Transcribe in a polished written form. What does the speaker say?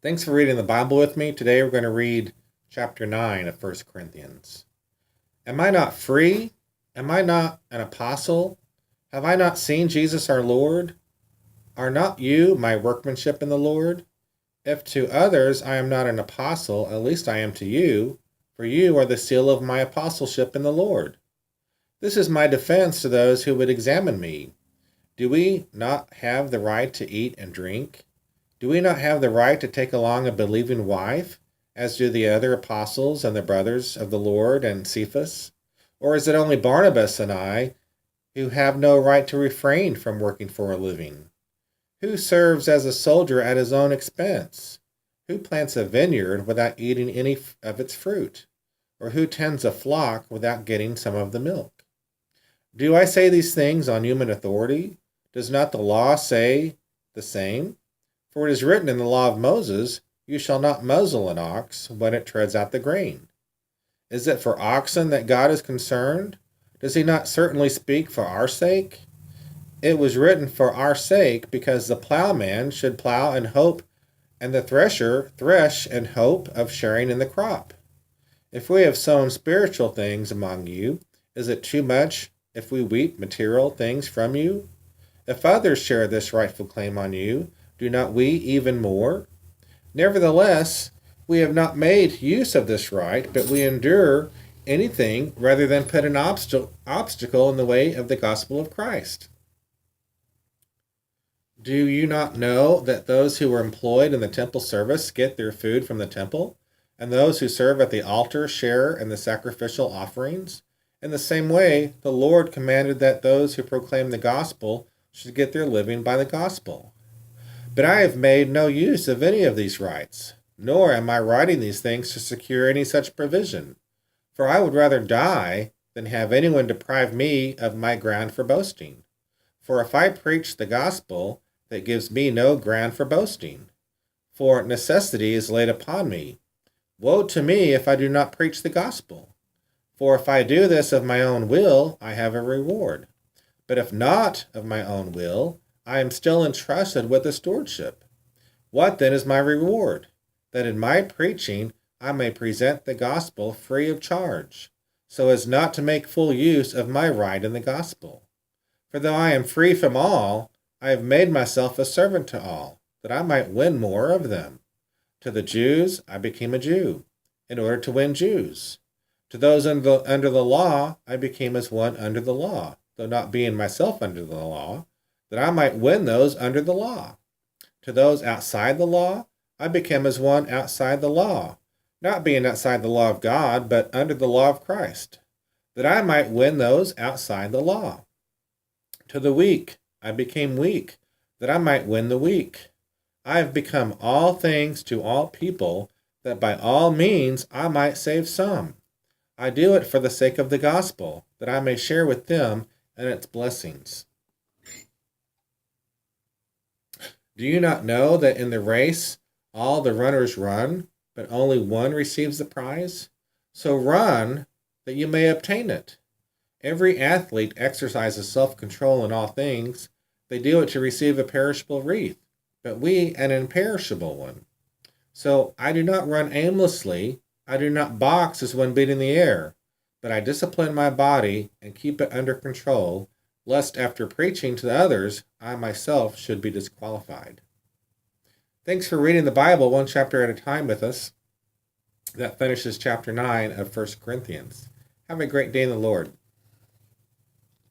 Thanks for reading the Bible with me. Today we're going to read chapter 9 of First Corinthians. Am I not free? Am I not an apostle? Have I not seen Jesus our Lord? Are not you my workmanship in the Lord? If to others I am not an apostle, at least I am to you, for you are the seal of my apostleship in the Lord. This is my defense to those who would examine me. Do we not have the right to eat and drink? Do we not have the right to take along a believing wife, as do the other apostles and the brothers of the Lord and Cephas? Or is it only Barnabas and I who have no right to refrain from working for a living? Who serves as a soldier at his own expense? Who plants a vineyard without eating any of its fruit? Or who tends a flock without getting some of the milk? Do I say these things on human authority? Does not the law say the same? For it is written in the law of Moses, you shall not muzzle an ox when it treads out the grain. Is it for oxen that God is concerned? Does he not certainly speak for our sake? It was written for our sake, because the plowman should plow in hope, and the thresher thresh in hope of sharing in the crop. If we have sown spiritual things among you, is it too much if we reap material things from you? If others share this rightful claim on you, do not we even more? Nevertheless, we have not made use of this right, but we endure anything rather than put an obstacle in the way of the gospel of Christ. Do you not know that those who are employed in the temple service get their food from the temple, and those who serve at the altar share in the sacrificial offerings? In the same way, the Lord commanded that those who proclaim the gospel should get their living by the gospel. But I have made no use of any of these rights, nor am I writing these things to secure any such provision. For I would rather die than have anyone deprive me of my ground for boasting. For if I preach the gospel, that gives me no ground for boasting. For necessity is laid upon me. Woe to me if I do not preach the gospel. For if I do this of my own will, I have a reward. But if not of my own will, I am still entrusted with the stewardship. What then is my reward? That in my preaching I may present the gospel free of charge, so as not to make full use of my right in the gospel. For though I am free from all, I have made myself a servant to all, that I might win more of them. To the Jews I became a Jew, in order to win Jews. To those under the law I became as one under the law, though not being myself under the law, that I might win those under the law. To those outside the law, I became as one outside the law, not being outside the law of God, but under the law of Christ, that I might win those outside the law. To the weak, I became weak, that I might win the weak. I have become all things to all people, that by all means I might save some. I do it for the sake of the gospel, that I may share with them in its blessings. Do you not know that in the race all the runners run, but only one receives the prize? So run that you may obtain it. Every athlete exercises self-control in all things. They do it to receive a perishable wreath, but we an imperishable one. So I do not run aimlessly. I do not box as one beating the air, but I discipline my body and keep it under control, lest after preaching to others, I myself should be disqualified. Thanks for reading the Bible one chapter at a time with us. That finishes chapter 9 of 1 Corinthians. Have a great day in the Lord.